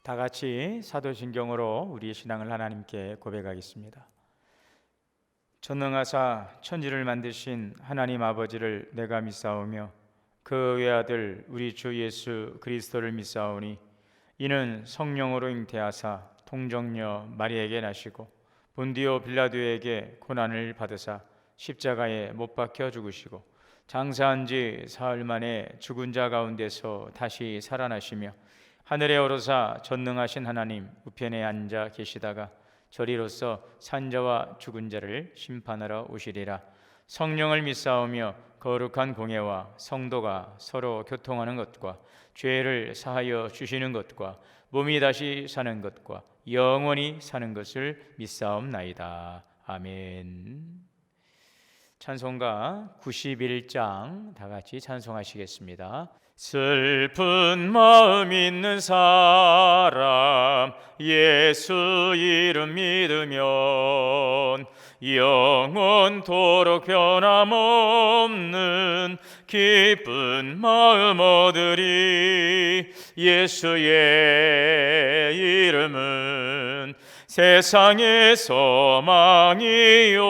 다 같이 사도신경으로 우리의 신앙을 하나님께 고백하겠습니다. 전능하사 천지를 만드신 하나님 아버지를 내가 믿사오며 그 외아들 우리 주 예수 그리스도를 믿사오니 이는 성령으로 잉태하사 통정녀 마리에게 나시고 본디오 빌라도에게 고난을 받으사 십자가에 못 박혀 죽으시고 장사한 지 사흘 만에 죽은 자 가운데서 다시 살아나시며 하늘에 오르사 전능하신 하나님 우편에 앉아 계시다가 저리로서 산자와 죽은 자를 심판하러 오시리라. 성령을 믿사오며 거룩한 공예와 성도가 서로 교통하는 것과 죄를 사하여 주시는 것과 몸이 다시 사는 것과 영원히 사는 것을 믿사옵나이다. 아멘. 찬송가 91장 다 같이 찬송하시겠습니다. 슬픈 마음 있는 사람 예수 이름 믿으면 영원토록 변함없는 기쁜 마음 얻으리. 예수의 이름은 세상의 소망이요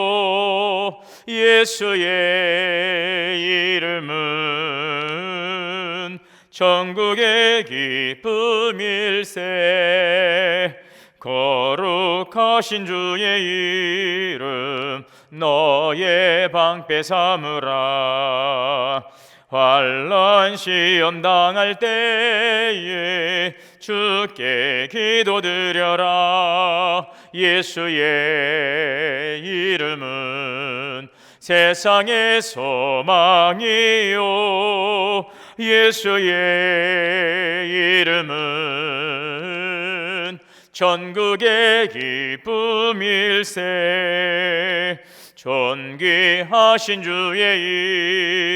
예수의 이름은 천국의 기쁨일세. 거룩하신 주의 이름 너의 방패 삼으라. 환난 시험 당할 때에 주께 기도드려라. 예수의 이름은 세상의 소망이요 예수의 이름은 천국의 기쁨일세. 존귀하신 주의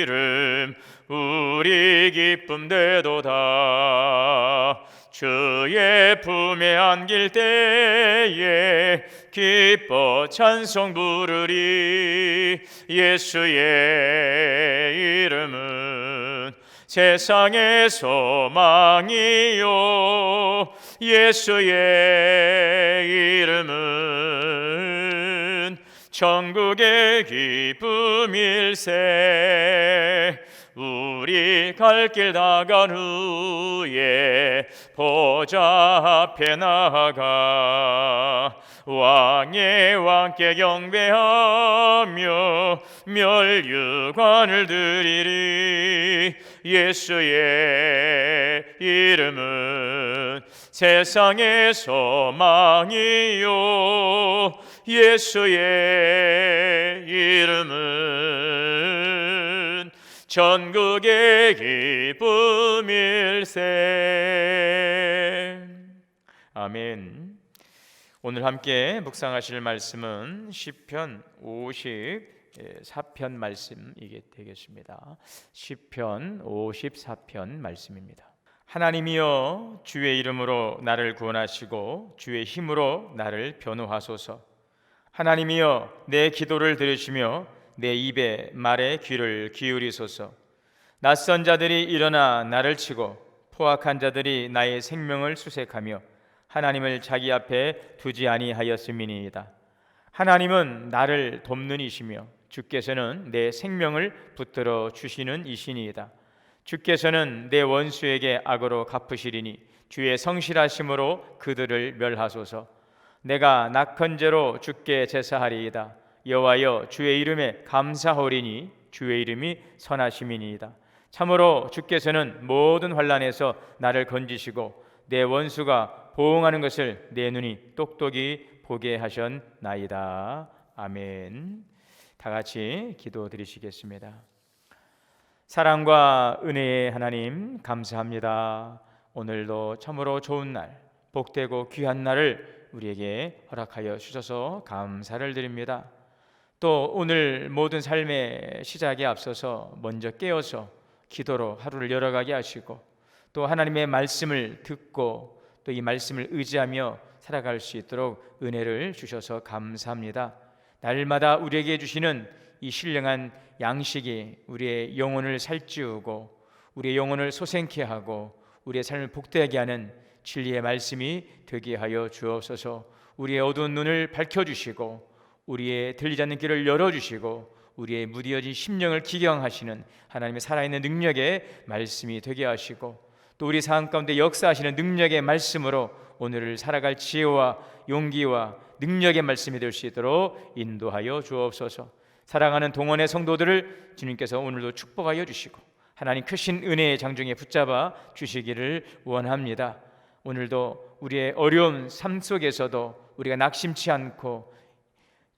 이름 우리 기쁨 되도다. 주의 품에 안길 때에 기뻐 찬송 부르리. 예수의 이름은 세상의 소망이요 예수의 이름은 천국의 기쁨일세. 우리 갈 길 다 간 후에 보좌 앞에 나아가 왕의 왕께 경배하며 멸류관을 드리리. 예수의 이름은 세상의 소망이요 예수의 이름은 천국의 기쁨일세. 아멘. 오늘 함께 묵상하실 말씀은 시편 54편 말씀이 되겠습니다. 시편 54편 말씀입니다. 하나님이여 주의 이름으로 나를 구원하시고 주의 힘으로 나를 변호하소서. 하나님이여 내 기도를 들으시며 내 입의 말에 귀를 기울이소서. 낯선 자들이 일어나 나를 치고 포악한 자들이 나의 생명을 수색하며 하나님을 자기 앞에 두지 아니하였음이니이다. 하나님은 나를 돕는 이시며 주께서는 내 생명을 붙들어 주시는 이시니이다. 주께서는 내 원수에게 악으로 갚으시리니 주의 성실하심으로 그들을 멸하소서. 내가 낙헌제로 주께 제사하리이다. 여호와여 주의 이름에 감사하오리니 주의 이름이 선하심이니이다. 참으로 주께서는 모든 환난에서 나를 건지시고 내 원수가 보응하는 것을 내 눈이 똑똑히 보게 하셨나이다. 아멘. 다 같이 기도드리시겠습니다. 사랑과 은혜의 하나님 감사합니다. 오늘도 참으로 좋은 날, 복되고 귀한 날을 우리에게 허락하여 주셔서 감사를 드립니다. 또 오늘 모든 삶의 시작에 앞서서 먼저 깨어서 기도로 하루를 열어가게 하시고 또 하나님의 말씀을 듣고 또 이 말씀을 의지하며 살아갈 수 있도록 은혜를 주셔서 감사합니다. 날마다 우리에게 주시는 이 신령한 양식이 우리의 영혼을 살찌우고 우리의 영혼을 소생케 하고 우리의 삶을 복되게 하는 진리의 말씀이 되게 하여 주옵소서. 우리의 어두운 눈을 밝혀주시고 우리의 들리지 않는 길을 열어주시고 우리의 무디어진 심령을 기경하시는 하나님의 살아있는 능력의 말씀이 되게 하시고 또 우리 삶 가운데 역사하시는 능력의 말씀으로 오늘을 살아갈 지혜와 용기와 능력의 말씀이 될 수 있도록 인도하여 주옵소서. 사랑하는 동원의 성도들을 주님께서 오늘도 축복하여 주시고 하나님 크신 은혜의 장중에 붙잡아 주시기를 원합니다. 오늘도 우리의 어려운 삶 속에서도 우리가 낙심치 않고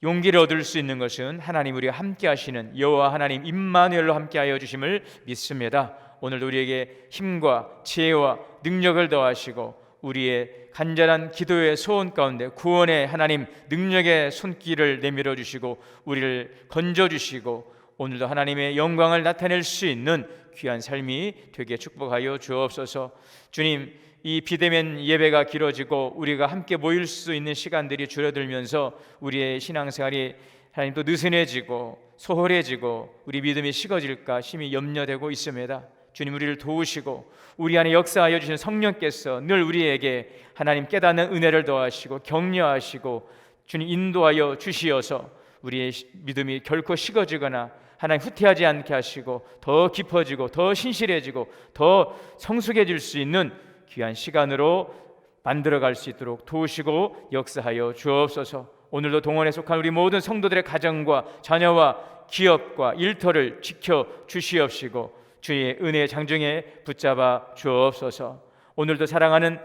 용기를 얻을 수 있는 것은 하나님 우리와 함께 하시는 여호와 하나님 임마누엘로 함께 하여 주심을 믿습니다. 오늘도 우리에게 힘과 지혜와 능력을 더하시고 우리의 간절한 기도의 소원 가운데 구원의 하나님 능력의 손길을 내밀어 주시고 우리를 건져 주시고 오늘도 하나님의 영광을 나타낼 수 있는 귀한 삶이 되게 축복하여 주옵소서. 주님, 이 비대면 예배가 길어지고 우리가 함께 모일 수 있는 시간들이 줄어들면서 우리의 신앙생활이 하나님 또 느슨해지고 소홀해지고 우리 믿음이 식어질까 심히 염려되고 있습니다. 주님, 우리를 도우시고 우리 안에 역사하여 주신 성령께서 늘 우리에게 하나님 깨닫는 은혜를 더하시고 격려하시고 주님 인도하여 주시어서 우리의 믿음이 결코 식어지거나 하나님 후퇴하지 않게 하시고 더 깊어지고 더 신실해지고 더 성숙해질 수 있는 귀한 시간으로 만들어갈 수 있도록 도우시고 역사하여 주옵소서. 오늘도 동원에 속한 우리 모든 성도들의 가정과 자녀와 기업과 일터를 지켜 주시옵시고 주의 은혜의 장중에 붙잡아 주옵소서. 오늘도 사랑하는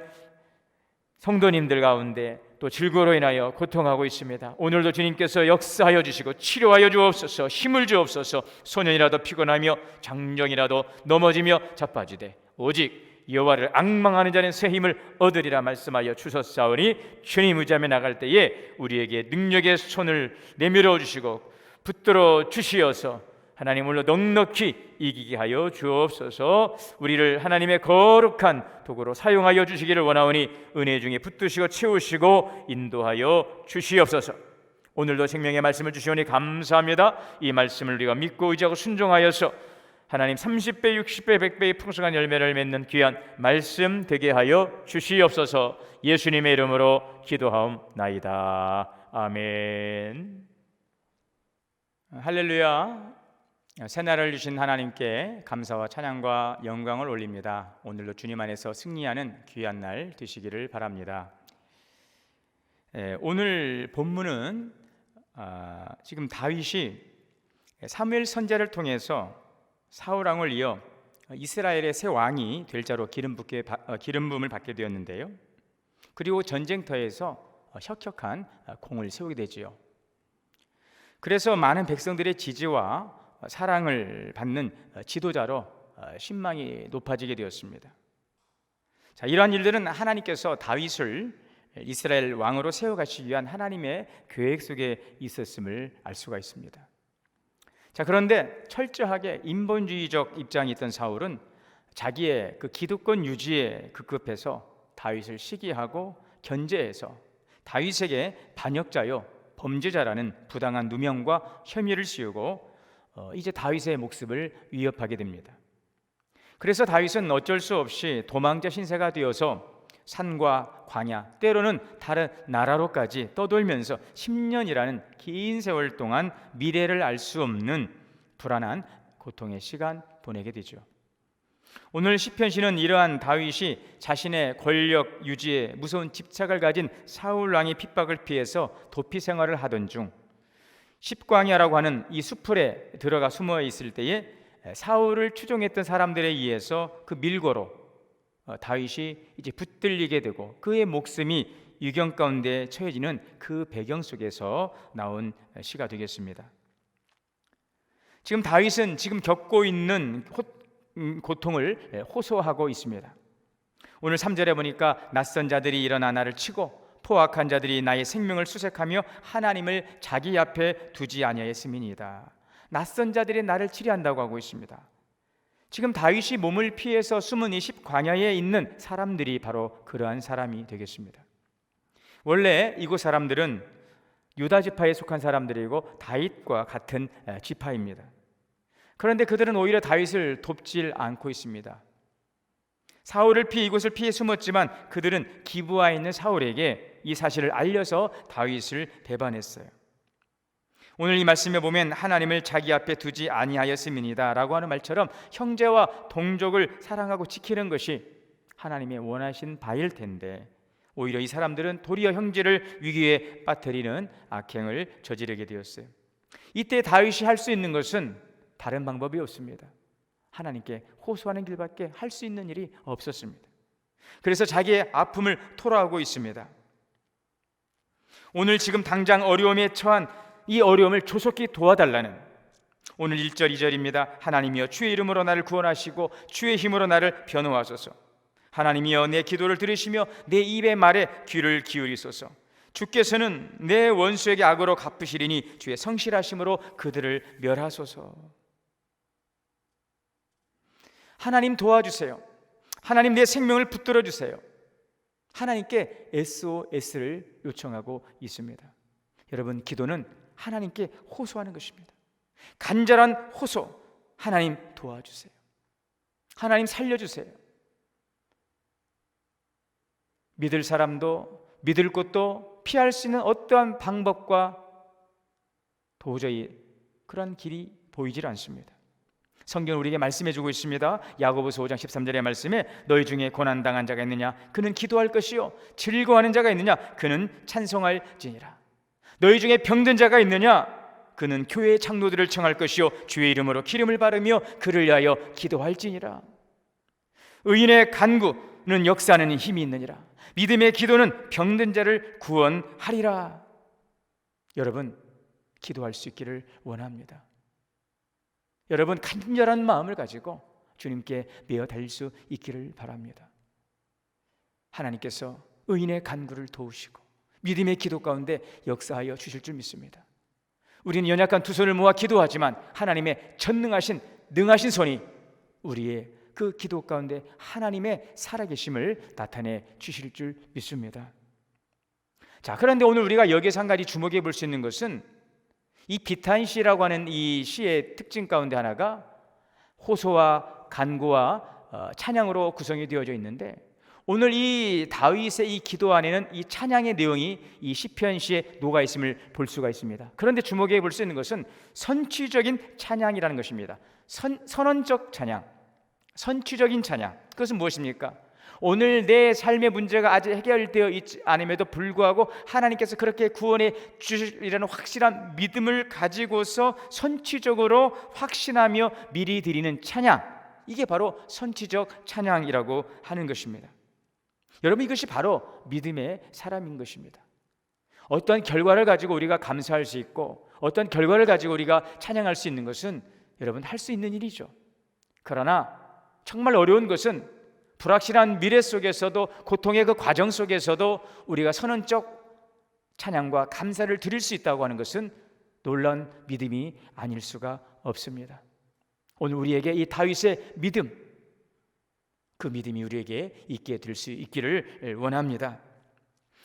성도님들 가운데 또 질고로 인하여 고통하고 있습니다. 오늘도 주님께서 역사하여 주시고 치료하여 주옵소서. 힘을 주옵소서. 소년이라도 피곤하며 장정이라도 넘어지며 자빠지되 오직 여호와를 앙망하는 자는 새 힘을 얻으리라 말씀하여 주셨사오니 주님 의지하며 나갈 때에 우리에게 능력의 손을 내밀어 주시고 붙들어 주시어서 하나님 오늘로 넉넉히 이기게 하여 주옵소서. 우리를 하나님의 거룩한 도구로 사용하여 주시기를 원하오니 은혜 중에 붙드시고 채우시고 인도하여 주시옵소서. 오늘도 생명의 말씀을 주시오니 감사합니다. 이 말씀을 우리가 믿고 의지하고 순종하여서 하나님 30배, 60배, 100배의 풍성한 열매를 맺는 귀한 말씀 되게 하여 주시옵소서. 예수님의 이름으로 기도하옵나이다. 아멘. 할렐루야. 새날을 주신 하나님께 감사와 찬양과 영광을 올립니다. 오늘도 주님 안에서 승리하는 귀한 날 되시기를 바랍니다. 오늘 본문은 지금 다윗이 사무엘 선지자를 통해서 사울 왕을 이어 이스라엘의 새 왕이 될 자로 기름 부음을 받게 되었는데요. 그리고 전쟁터에서 혁혁한 공을 세우게 되지요. 그래서 많은 백성들의 지지와 사랑을 받는 지도자로 신망이 높아지게 되었습니다. 자, 이러한 일들은 하나님께서 다윗을 이스라엘 왕으로 세워가시기 위한 하나님의 계획 속에 있었음을 알 수가 있습니다. 자, 그런데 철저하게 인본주의적 입장이 있던 사울은 자기의 그 기득권 유지에 급급해서 다윗을 시기하고 견제해서 다윗에게 반역자요 범죄자라는 부당한 누명과 혐의를 씌우고 이제 다윗의 목숨을 위협하게 됩니다. 그래서 다윗은 어쩔 수 없이 도망자 신세가 되어서 산과 광야 때로는 다른 나라로까지 떠돌면서 10년이라는 긴 세월 동안 미래를 알 수 없는 불안한 고통의 시간 보내게 되죠. 오늘 시편시는 이러한 다윗이 자신의 권력 유지에 무서운 집착을 가진 사울 왕의 핍박을 피해서 도피 생활을 하던 중 십광야라고 하는 이 수풀에 들어가 숨어 있을 때에 사울을 추종했던 사람들에 의해서 그 밀고로 다윗이 이제 붙들리게 되고 그의 목숨이 위경 가운데 처해지는 그 배경 속에서 나온 시가 되겠습니다. 지금 다윗은 지금 겪고 있는 고통을 호소하고 있습니다. 오늘 3절에 보니까 낯선 자들이 일어나 나를 치고 포악한 자들이 나의 생명을 수색하며 하나님을 자기 앞에 두지 아니하였음이니이다. 낯선 자들이 나를 치려한다고 하고 있습니다. 지금 다윗이 몸을 피해서 숨은 이 십광야에 있는 사람들이 바로 그러한 사람이 되겠습니다. 원래 이곳 사람들은 유다 지파에 속한 사람들이고 다윗과 같은 지파입니다. 그런데 그들은 오히려 다윗을 돕질 않고 있습니다. 사울을 피해 이곳을 피해 숨었지만 그들은 기브아에 있는 사울에게 이 사실을 알려서 다윗을 배반했어요. 오늘 이 말씀에 보면 하나님을 자기 앞에 두지 아니하였음이니이다 라고 하는 말처럼 형제와 동족을 사랑하고 지키는 것이 하나님의 원하신 바일 텐데 오히려 이 사람들은 도리어 형제를 위기에 빠뜨리는 악행을 저지르게 되었어요. 이때 다윗이 할 수 있는 것은 다른 방법이 없습니다. 하나님께 호소하는 길밖에 할 수 있는 일이 없었습니다. 그래서 자기의 아픔을 토로하고 있습니다. 오늘 지금 당장 어려움에 처한 이 어려움을 조속히 도와달라는 오늘 1절 2절입니다. 하나님이여 주의 이름으로 나를 구원하시고 주의 힘으로 나를 변호하소서. 하나님이여 내 기도를 들으시며 내 입의 말에 귀를 기울이소서. 주께서는 내 원수에게 악으로 갚으시리니 주의 성실하심으로 그들을 멸하소서. 하나님 도와주세요. 하나님 내 생명을 붙들어 주세요. 하나님께 SOS를 요청하고 있습니다. 여러분, 기도는 하나님께 호소하는 것입니다. 간절한 호소, 하나님 도와주세요. 하나님 살려주세요. 믿을 사람도 믿을 것도 피할 수 있는 어떠한 방법과 도저히 그런 길이 보이질 않습니다. 성경은 우리에게 말씀해 주고 있습니다. 야고보서 5장 13절의 말씀에 너희 중에 고난당한 자가 있느냐 그는 기도할 것이요 즐거워하는 자가 있느냐 그는 찬송할지니라. 너희 중에 병든 자가 있느냐 그는 교회의 장로들을 청할 것이요 주의 이름으로 기름을 바르며 그를 위하여 기도할지니라. 의인의 간구는 역사하는 힘이 있느니라. 믿음의 기도는 병든 자를 구원하리라. 여러분, 기도할 수 있기를 원합니다. 여러분, 간절한 마음을 가지고 주님께 메어 달릴 수 있기를 바랍니다. 하나님께서 의인의 간구를 도우시고 믿음의 기도 가운데 역사하여 주실 줄 믿습니다. 우리는 연약한 두 손을 모아 기도하지만 하나님의 전능하신 능하신 손이 우리의 그 기도 가운데 하나님의 살아계심을 나타내 주실 줄 믿습니다. 자, 그런데 오늘 우리가 여기에서 한 가지 주목해 볼 수 있는 것은 이 비탄시라고 하는 이 시의 특징 가운데 하나가 호소와 간구와 찬양으로 구성이 되어져 있는데 오늘 이 다윗의 이 기도 안에는 이 찬양의 내용이 이 시편 시에 녹아 있음을 볼 수가 있습니다. 그런데 주목해 볼 수 있는 것은 선취적인 찬양이라는 것입니다. 선언적 찬양, 선취적인 찬양. 그것은 무엇입니까? 오늘 내 삶의 문제가 아직 해결되어 있지 않음에도 불구하고 하나님께서 그렇게 구원해 주시리라는 확실한 믿음을 가지고서 선취적으로 확신하며 미리 드리는 찬양, 이게 바로 선취적 찬양이라고 하는 것입니다. 여러분, 이것이 바로 믿음의 사람인 것입니다. 어떤 결과를 가지고 우리가 감사할 수 있고 어떤 결과를 가지고 우리가 찬양할 수 있는 것은 여러분 할 수 있는 일이죠. 그러나 정말 어려운 것은 불확실한 미래 속에서도 고통의 그 과정 속에서도 우리가 선언적 찬양과 감사를 드릴 수 있다고 하는 것은 놀라운 믿음이 아닐 수가 없습니다. 오늘 우리에게 이 다윗의 믿음, 그 믿음이 우리에게 있게 될 수 있기를 원합니다.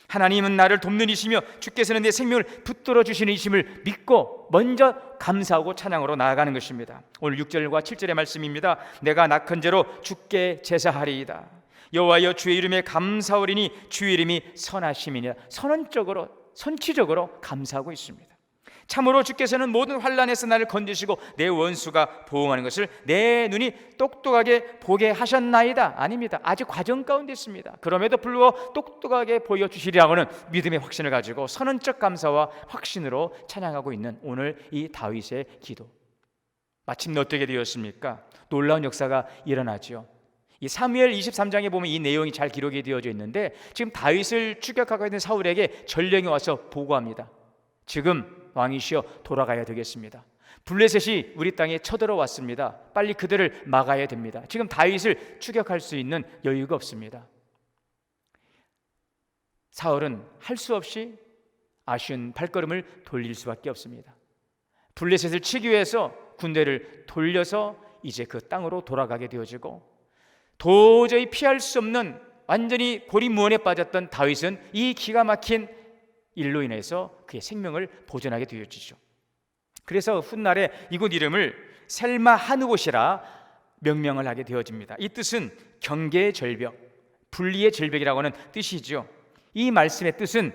하나님은 나를 돕는 이시며 주께서는 내 생명을 붙들어 주시는 이심을 믿고 먼저 감사하고 찬양으로 나아가는 것입니다. 오늘 6절과 7절의 말씀입니다. 내가 낙헌제로 주께 제사하리이다. 여호와여 주의 이름에 감사하리니 주의 이름이 선하심이니라. 선언적으로 선취적으로 감사하고 있습니다. 참으로 주께서는 모든 환난에서 나를 건지시고 내 원수가 보응하는 것을 내 눈이 똑똑하게 보게 하셨나이다. 아닙니다. 아직 과정 가운데 있습니다. 그럼에도 불구하고 똑똑하게 보여주시리라고는 믿음의 확신을 가지고 선언적 감사와 확신으로 찬양하고 있는 오늘 이 다윗의 기도. 마침내 어떻게 되었습니까? 놀라운 역사가 일어나죠. 이 사무엘 23장에 보면 이 내용이 잘 기록이 되어져 있는데 지금 다윗을 추격하고 있는 사울에게 전령이 와서 보고합니다. 지금 왕이시여 돌아가야 되겠습니다. 블레셋이 우리 땅에 쳐들어왔습니다. 빨리 그들을 막아야 됩니다. 지금 다윗을 추격할 수 있는 여유가 없습니다. 사울은 할 수 없이 아쉬운 발걸음을 돌릴 수밖에 없습니다. 블레셋을 치기 위해서 군대를 돌려서 이제 그 땅으로 돌아가게 되어지고 도저히 피할 수 없는 완전히 고리무원에 빠졌던 다윗은 이 기가 막힌 일로 인해서 그의 생명을 보존하게 되어지죠. 그래서 훗날에 이곳 이름을 셀마 하느곳이라 명명을 하게 되어집니다. 이 뜻은 경계의 절벽, 분리의 절벽이라고 하는 뜻이죠. 이 말씀의 뜻은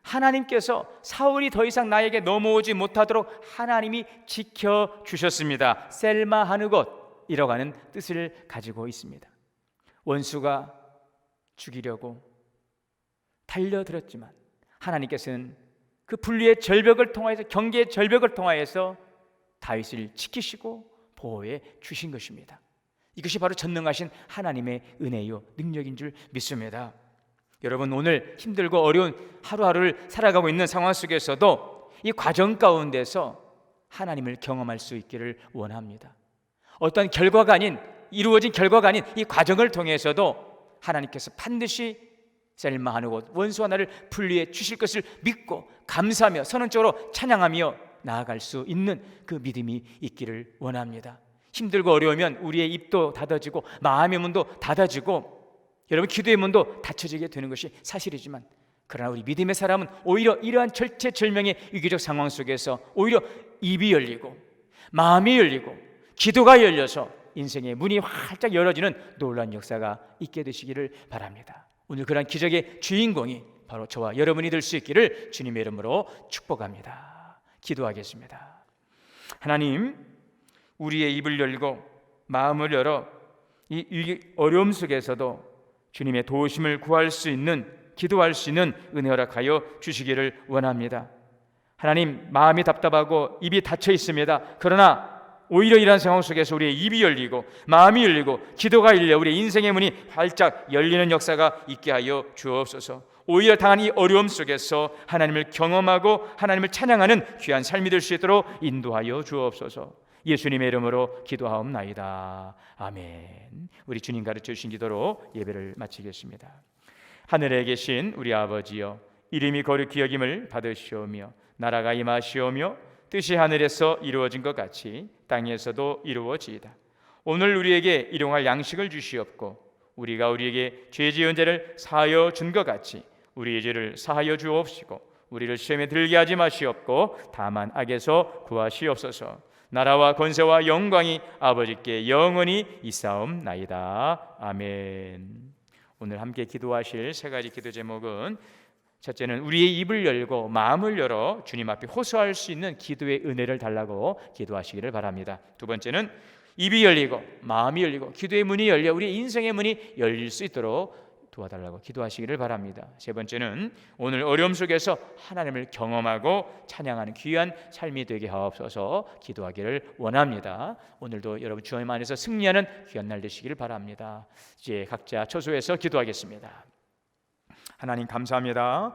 하나님께서 사울이 더 이상 나에게 넘어오지 못하도록 하나님이 지켜주셨습니다. 셀마 하는 곳이라고 하는 뜻을 가지고 있습니다. 원수가 죽이려고 달려들었지만 하나님께서는 그 분리의 절벽을 통하여서, 경계의 절벽을 통하여서 다윗을 지키시고 보호해 주신 것입니다. 이것이 바로 전능하신 하나님의 은혜요 능력인 줄 믿습니다. 여러분, 오늘 힘들고 어려운 하루하루를 살아가고 있는 상황 속에서도 이 과정 가운데서 하나님을 경험할 수 있기를 원합니다. 어떤 결과가 아닌, 이루어진 결과가 아닌 이 과정을 통해서도 하나님께서 반드시 셀마하는 곳, 원수와 나를 분리해 주실 것을 믿고 감사하며 선언적으로 찬양하며 나아갈 수 있는 그 믿음이 있기를 원합니다. 힘들고 어려우면 우리의 입도 닫아지고 마음의 문도 닫아지고 여러분 기도의 문도 닫혀지게 되는 것이 사실이지만, 그러나 우리 믿음의 사람은 오히려 이러한 절체절명의 위기적 상황 속에서 오히려 입이 열리고 마음이 열리고 기도가 열려서 인생의 문이 활짝 열어지는 놀라운 역사가 있게 되시기를 바랍니다. 오늘 그러한 기적의 주인공이 바로 저와 여러분이 될 수 있기를 주님의 이름으로 축복합니다. 기도하겠습니다. 하나님, 우리의 입을 열고 마음을 열어 이 어려움 속에서도 주님의 도우심을 구할 수 있는, 기도할 수 있는 은혜 허락하여 주시기를 원합니다. 하나님, 마음이 답답하고 입이 닫혀 있습니다. 그러나 오히려 이러한 상황 속에서 우리의 입이 열리고 마음이 열리고 기도가 열려 우리의 인생의 문이 활짝 열리는 역사가 있게 하여 주옵소서. 오히려 당한 이 어려움 속에서 하나님을 경험하고 하나님을 찬양하는 귀한 삶이 될 수 있도록 인도하여 주옵소서. 예수님의 이름으로 기도하옵나이다. 아멘. 우리 주님 가르쳐 주신 기도로 예배를 마치겠습니다. 하늘에 계신 우리 아버지여, 이름이 거룩히 여김을 받으시오며 나라가 임하시오며 뜻이 하늘에서 이루어진 것 같이 땅에서도 이루어지이다. 오늘 우리에게 일용할 양식을 주시옵고 우리가 우리에게 죄 지은 자를 사하여 준 것 같이 우리의 죄를 사하여 주옵시고 우리를 시험에 들게 하지 마시옵고 다만 악에서 구하시옵소서. 나라와 권세와 영광이 아버지께 영원히 있사옵나이다. 아멘. 오늘 함께 기도하실 세 가지 기도 제목은, 첫째는 우리의 입을 열고 마음을 열어 주님 앞에 호소할 수 있는 기도의 은혜를 달라고 기도하시기를 바랍니다. 두 번째는 입이 열리고 마음이 열리고 기도의 문이 열려 우리의 인생의 문이 열릴 수 있도록 도와달라고 기도하시기를 바랍니다. 세 번째는 오늘 어려움 속에서 하나님을 경험하고 찬양하는 귀한 삶이 되게 하옵소서 기도하기를 원합니다. 오늘도 여러분 주님 안에서 승리하는 귀한 날 되시기를 바랍니다. 이제 각자 처소에서 기도하겠습니다. 하나님 감사합니다.